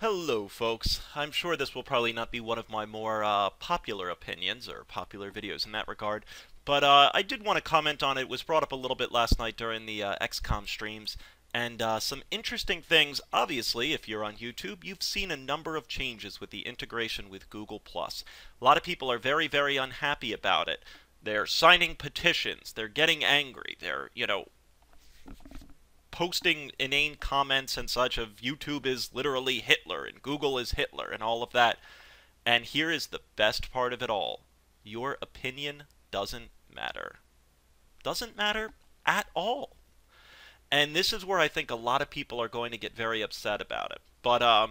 Hello, folks. I'm sure this will probably not be one of my more popular opinions or popular videos in that regard, but I did want to comment on it. It was brought up a little bit last night during the XCOM streams, and some interesting things. Obviously, if you're on YouTube, you've seen a number of changes with the integration with Google+. A lot of people are very, very unhappy about it. They're signing petitions. They're getting angry. They're, posting inane comments and such of YouTube is literally Hitler and Google is Hitler and all of that. And here is the best part of it all. Your opinion doesn't matter. Doesn't matter at all. And this is where I think a lot of people are going to get very upset about it. But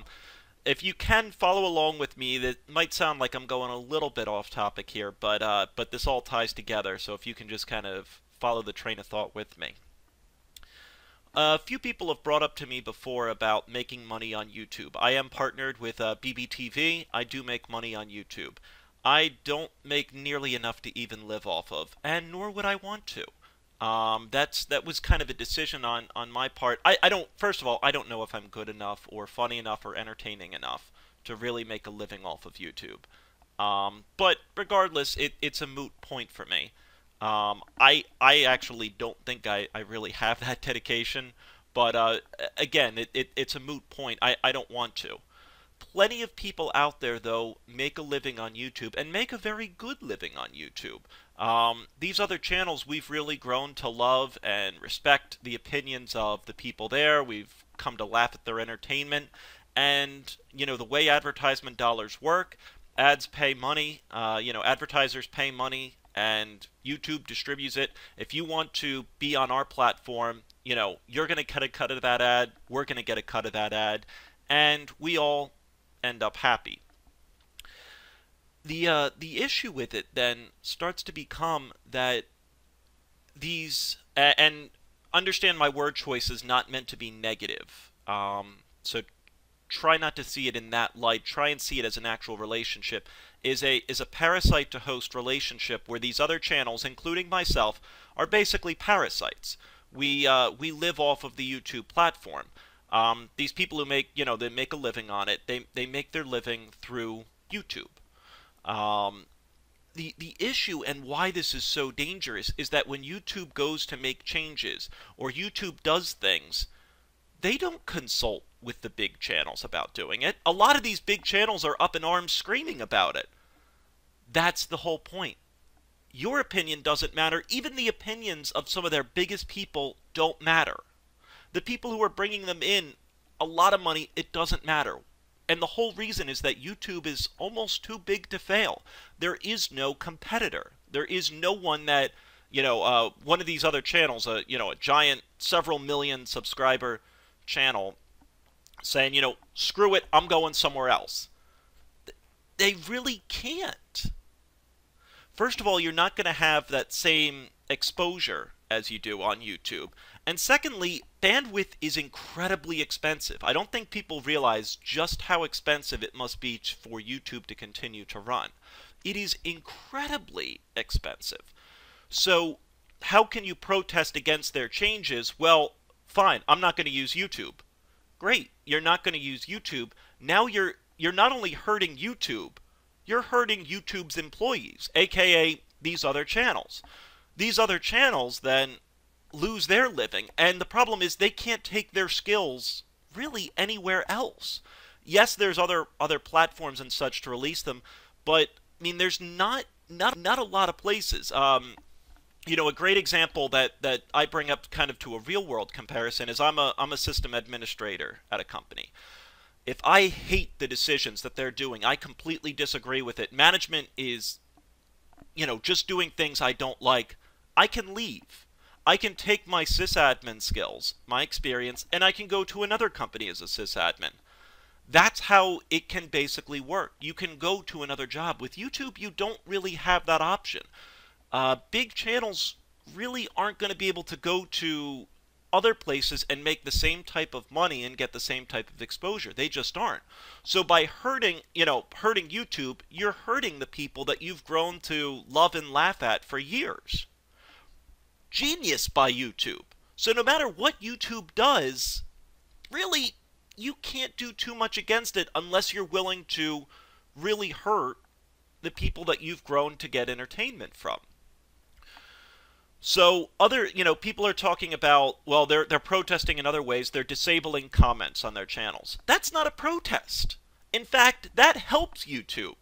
if you can follow along with me, that might sound like I'm going a little bit off topic here, but this all ties together, so if you can just kind of follow the train of thought with me. A few people have brought up to me before about making money on YouTube. I am partnered with BBTV. I do make money on YouTube. I don't make nearly enough to even live off of, and nor would I want to. That was kind of a decision on my part. I don't, first of all, I don't know if I'm good enough or funny enough or entertaining enough to really make a living off of YouTube. But regardless, it's a moot point for me. I actually don't think I really have that dedication, but again, it's a moot point. I don't want to. Plenty of people out there, though, make a living on YouTube, and make a very good living on YouTube. These other channels, we've really grown to love and respect the opinions of the people there. We've come to laugh at their entertainment, and, the way advertisement dollars work, ads pay money, advertisers pay money, and YouTube distributes it. If you want to be on our platform, you're going to get a cut of that ad, we're going to get a cut of that ad, and we all end up happy. The issue with it then starts to become that these, and understand my word choice is not meant to be negative, so try not to see it in that light. Try and see it as an actual relationship. Is a parasite to host relationship where these other channels, including myself, are basically parasites. We live off of the YouTube platform. These people who make they make a living on it. They make their living through YouTube. The issue and why this is so dangerous is that when YouTube goes to make changes or YouTube does things, they don't consult with the big channels about doing it. A lot of these big channels are up in arms screaming about it. That's the whole point. Your opinion doesn't matter. Even the opinions of some of their biggest people don't matter. The people who are bringing them in a lot of money, it doesn't matter. And the whole reason is that YouTube is almost too big to fail. There is no competitor. There is no one that, one of these other channels, a giant several million subscriber channel saying, screw it, I'm going somewhere else. They really can't. First of all, you're not going to have that same exposure as you do on YouTube. And secondly, bandwidth is incredibly expensive. I don't think people realize just how expensive it must be for YouTube to continue to run. It is incredibly expensive. So how can you protest against their changes? Well, fine, I'm not going to use YouTube. Great, you're not going to use YouTube. Now you're not only hurting YouTube, you're hurting YouTube's employees, aka these other channels. These other channels then lose their living, and the problem is they can't take their skills really anywhere else. Yes, there's other platforms and such to release them, but I mean there's not a lot of places. A great example that I bring up kind of to a real world comparison is I'm a system administrator at a company. If I hate the decisions that they're doing, I completely disagree with it. Management is, just doing things I don't like, I can leave. I can take my sysadmin skills, my experience, and I can go to another company as a sysadmin. That's how it can basically work. You can go to another job. With YouTube, you don't really have that option. Big channels really aren't going to be able to go to other places and make the same type of money and get the same type of exposure. They just aren't. So by hurting YouTube, you're hurting the people that you've grown to love and laugh at for years. Genius by YouTube. So no matter what YouTube does, really, you can't do too much against it unless you're willing to really hurt the people that you've grown to get entertainment from. So other, people are talking about, well, they're protesting in other ways. They're disabling comments on their channels. That's not a protest. In fact, that helps YouTube.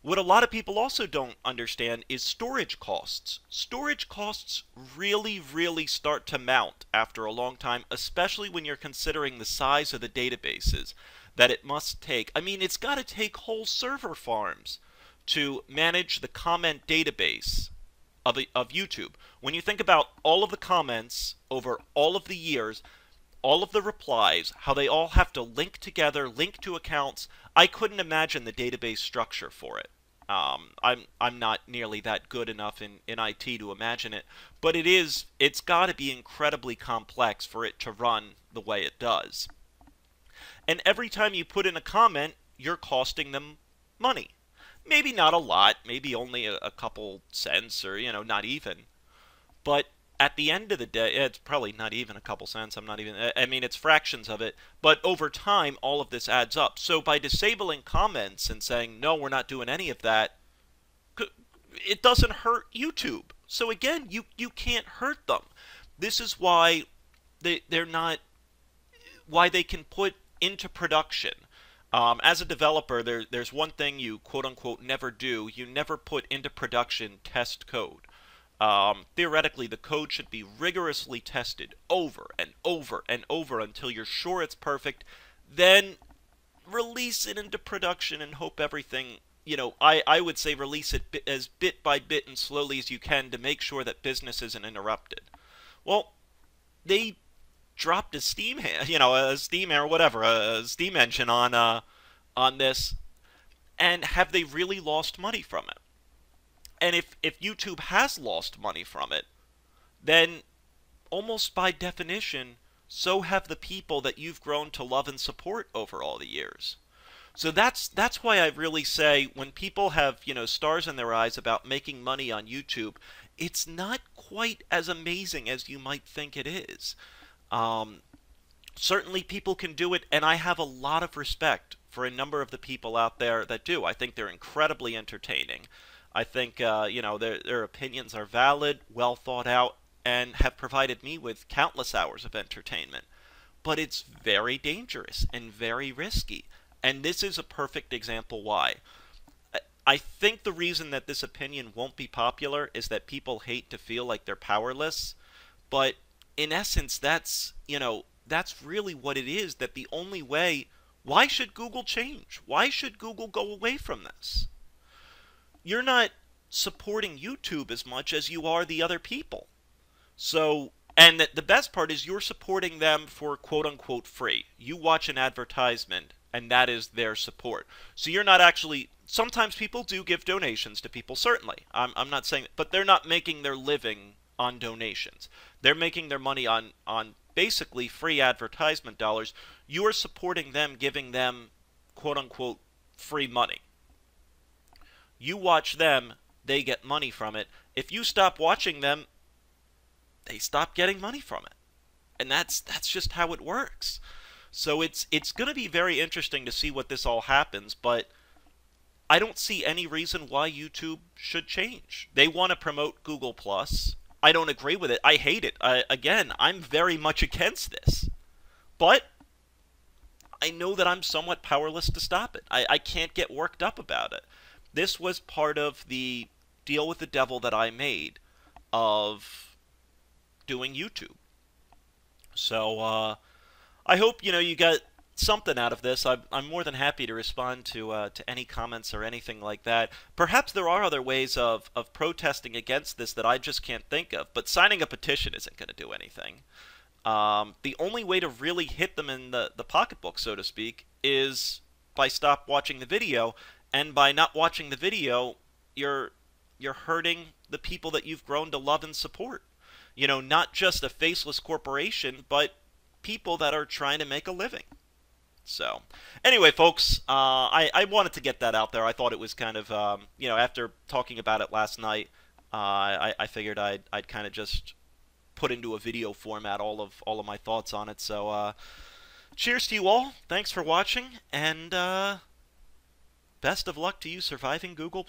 What a lot of people also don't understand is storage costs. Storage costs really, really start to mount after a long time, especially when you're considering the size of the databases that it must take. I mean, it's got to take whole server farms to manage the comment database of YouTube. When you think about all of the comments over all of the years, all of the replies, how they all have to link together, link to accounts, I couldn't imagine the database structure for it. I'm not nearly that good enough in IT to imagine it, but it's got to be incredibly complex for it to run the way it does. And every time you put in a comment, you're costing them money. Maybe not a lot, maybe only a couple cents or, not even. But at the end of the day, it's probably not even a couple cents. I mean, it's fractions of it. But over time, all of this adds up. So by disabling comments and saying, no, we're not doing any of that, it doesn't hurt YouTube. So again, you can't hurt them. This is why they're not, why they can put into production. As a developer, there's one thing you quote-unquote never do. You never put into production test code. Theoretically, the code should be rigorously tested over and over and over until you're sure it's perfect. Then release it into production and hope everything, I would say release it as bit by bit and slowly as you can to make sure that business isn't interrupted. Well, they dropped a Steam, a Steam or whatever, a Steam engine on this, and have they really lost money from it? And if YouTube has lost money from it, then almost by definition, so have the people that you've grown to love and support over all the years. So that's why I really say when people have, stars in their eyes about making money on YouTube, it's not quite as amazing as you might think it is. Certainly people can do it, and I have a lot of respect for a number of the people out there that do. I think they're incredibly entertaining. I think, their opinions are valid, well thought out, and have provided me with countless hours of entertainment. But it's very dangerous and very risky. And this is a perfect example why. I think the reason that this opinion won't be popular is that people hate to feel like they're powerless. But in essence, that's really what it is, that the only way, why should Google change? Why should Google go away from this? You're not supporting YouTube as much as you are the other people. So, and the best part is you're supporting them for quote-unquote free. You watch an advertisement, and that is their support. So you're not actually, sometimes people do give donations to people, certainly. I'm not saying, but they're not making their living on donations. They're making their money on basically free advertisement dollars. You are supporting them, giving them quote-unquote free money. You watch them, they get money from it. If you stop watching them, they stop getting money from it. And that's just how it works. So it's going to be very interesting to see what this all happens, but I don't see any reason why YouTube should change. They want to promote Google+. I don't agree with it. I hate it. Again, I'm very much against this. But I know that I'm somewhat powerless to stop it. I can't get worked up about it. This was part of the deal with the devil that I made of doing YouTube. So, I hope, you got something out of this. I'm more than happy to respond to any comments or anything like that. Perhaps there are other ways of protesting against this that I just can't think of, but signing a petition isn't going to do anything. The only way to really hit them in the pocketbook, so to speak, is by stop watching the video, and by not watching the video, you're hurting the people that you've grown to love and support. Not just a faceless corporation, but people that are trying to make a living. So, anyway, folks, I wanted to get that out there. I thought it was kind of, after talking about it last night, I figured I'd kind of just put into a video format all of my thoughts on it. So, Cheers to you all. Thanks for watching, and best of luck to you surviving Google+.